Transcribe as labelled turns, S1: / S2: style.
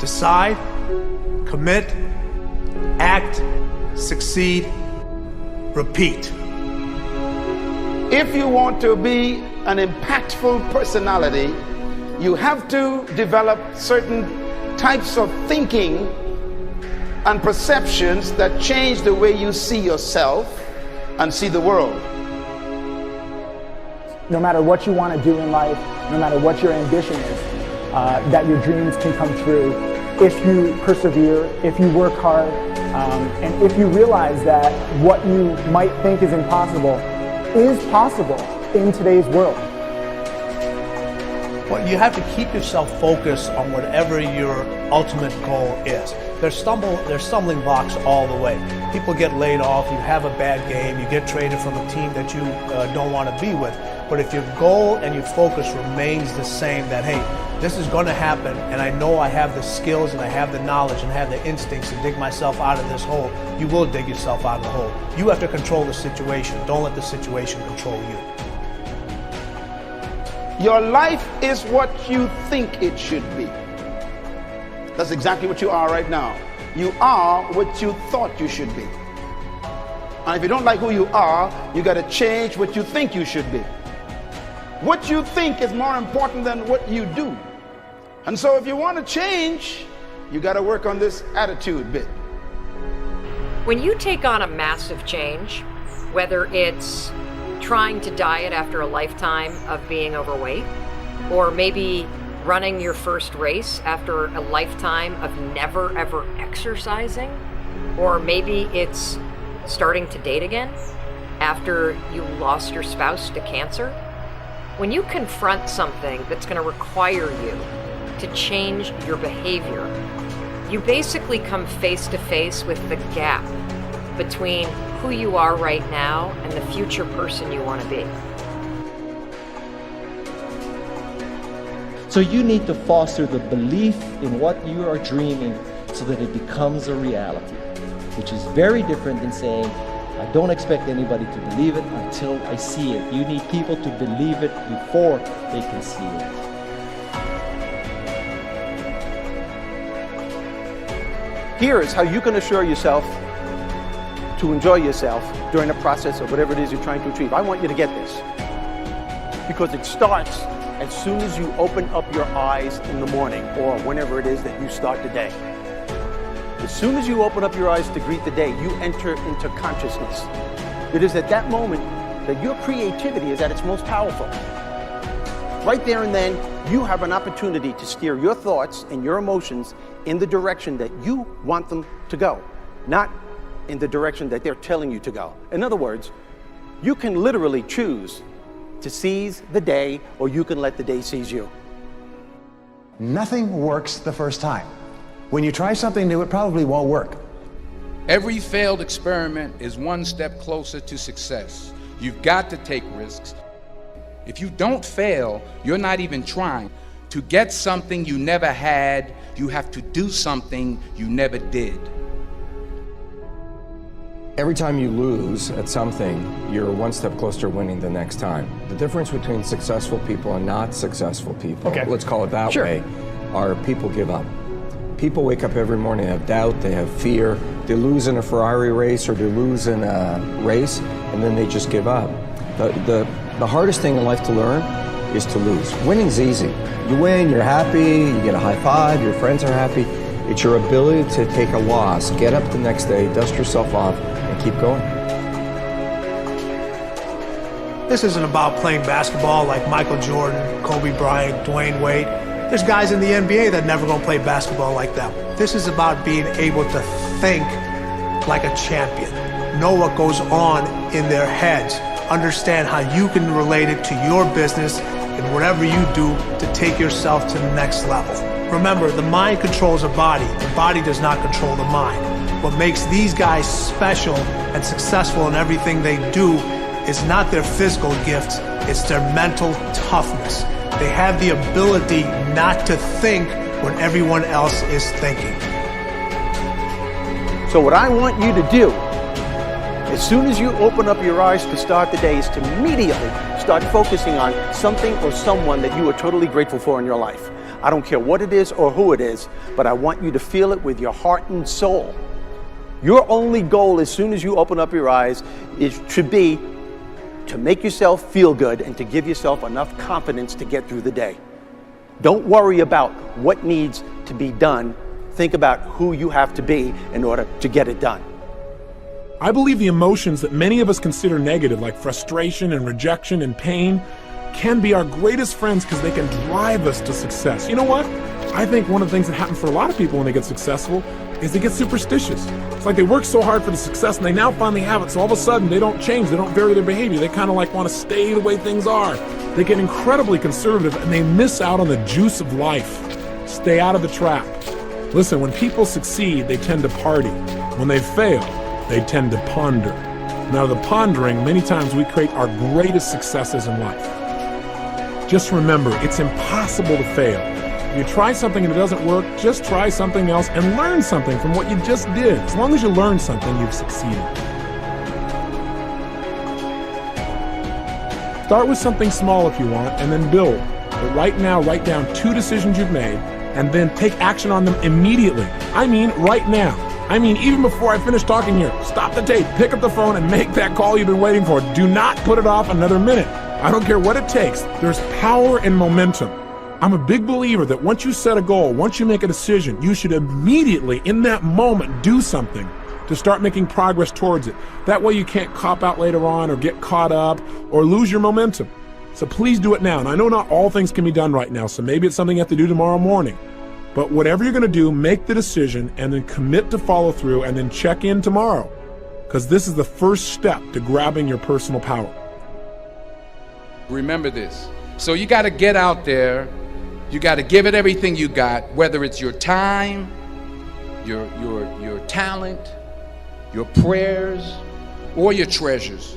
S1: Decide, commit, act, succeed, repeat.
S2: If you want to be an impactful personality, you have to develop certain types of thinking and perceptions that change the way you see yourself and see the world.
S3: No matter what you want to do in life, no matter what your ambition is, that your dreams can come true if you persevere, if you work hard, and if you realize that what you might think is impossible is possible in today's world.
S1: Well, you have to keep yourself focused on whatever your ultimate goal is. There's stumbling blocks all the way. People get laid off, you have a bad game, you get traded from a team that you don't want to be with. But if your goal and your focus remains the same, that hey, this is going to happen, and I know I have the skills and I have the knowledge and I have the instincts to dig myself out of this hole, you will dig yourself out of the hole. You have to control the situation. Don't let the situation control you.
S2: Your life is what you think it should be. That's exactly what you are right now. You are what you thought you should be. And if you don't like who you are, you got to change what you think you should be. What you think is more important than what you do. And so if you want to change, you got to work on this attitude bit.
S4: When you take on a massive change, whether it's trying to diet after a lifetime of being overweight, or maybe running your first race after a lifetime of never ever exercising, or maybe it's starting to date again after you lost your spouse to cancer. When you confront something that's going to require you to change your behavior, you basically come face to face with the gap between who you are right now and the future person you want to be.
S5: So you need to foster the belief in what you are dreaming so that it becomes a reality, which is very different than saying, I don't expect anybody to believe it until I see it. You need people to believe it before they can see it.
S6: Here is how you can assure yourself to enjoy yourself during the process of whatever it is you're trying to achieve. I want you to get this, because it starts as soon as you open up your eyes in the morning or whenever it is that you start the day. As soon as you open up your eyes to greet the day, you enter into consciousness. It is at that moment that your creativity is at its most powerful. Right there and then, you have an opportunity to steer your thoughts and your emotions in the direction that you want them to go, not in the direction that they're telling you to go. In other words, you can literally choose to seize the day, or you can let the day seize you.
S7: Nothing works the first time. When you try something new, it probably won't work.
S8: Every failed experiment is one step closer to success. You've got to take risks. If you don't fail, you're not even trying. To get something you never had, you have to do something you never did.
S9: Every time you lose at something, you're one step closer to winning the next time. The difference between successful people and not successful people, let's call it that way, are people give up. People wake up every morning, they have doubt, they have fear, they lose in a Ferrari race or they lose in a race, and then they just give up. The hardest thing in life to learn is to lose. Winning's easy. You win, you're happy, you get a high five, your friends are happy. It's your ability to take a loss, get up the next day, dust yourself off, and keep going.
S1: This isn't about playing basketball like Michael Jordan, Kobe Bryant, Dwayne Wade. There's guys in the NBA that never gonna play basketball like them. This is about being able to think like a champion, know what goes on in their heads, understand how you can relate it to your business and whatever you do to take yourself to the next level. Remember, the mind controls the body does not control the mind. What makes these guys special and successful in everything they do is not their physical gifts, it's their mental toughness. They have the ability not to think when everyone else is thinking.
S6: So what I want you to do, as soon as you open up your eyes to start the day, is to immediately start focusing on something or someone that you are totally grateful for in your life. I don't care what it is or who it is, but I want you to feel it with your heart and soul. Your only goal as soon as you open up your eyes should be to make yourself feel good and to give yourself enough confidence to get through the day. Don't worry about what needs to be done. Think about who you have to be in order to get it done.
S10: I believe the emotions that many of us consider negative, like frustration and rejection and pain, can be our greatest friends because they can drive us to success. You know what? I think one of the things that happens for a lot of people when they get successful is they get superstitious. It's like they work so hard for the success and they now finally have it, so all of a sudden they don't change, they don't vary their behavior, they kind of like want to stay the way things are. They get incredibly conservative and they miss out on the juice of life. Stay out of the trap. Listen, when people succeed, they tend to party. When they fail, they tend to ponder. Now, the pondering, many times we create our greatest successes in life. Just remember, it's impossible to fail. If you try something and it doesn't work, just try something else and learn something from what you just did. As long as you learn something, you've succeeded. Start with something small if you want, and then build. But right now, write down 2 decisions you've made, and then take action on them immediately. I mean, right now. I mean, even before I finish talking here, stop the tape, pick up the phone, and make that call you've been waiting for. Do not put it off another minute. I don't care what it takes. There's power in momentum. I'm a big believer that once you set a goal, once you make a decision, you should immediately, in that moment, do something to start making progress towards it. That way you can't cop out later on or get caught up or lose your momentum. So please do it now. And I know not all things can be done right now, so maybe it's something you have to do tomorrow morning. But whatever you're going to do, make the decision and then commit to follow through and then check in tomorrow. Because this is the first step to grabbing your personal power.
S8: Remember this. So you got to get out there. You got to give it everything you got, whether it's your time, your talent, your prayers, or your treasures.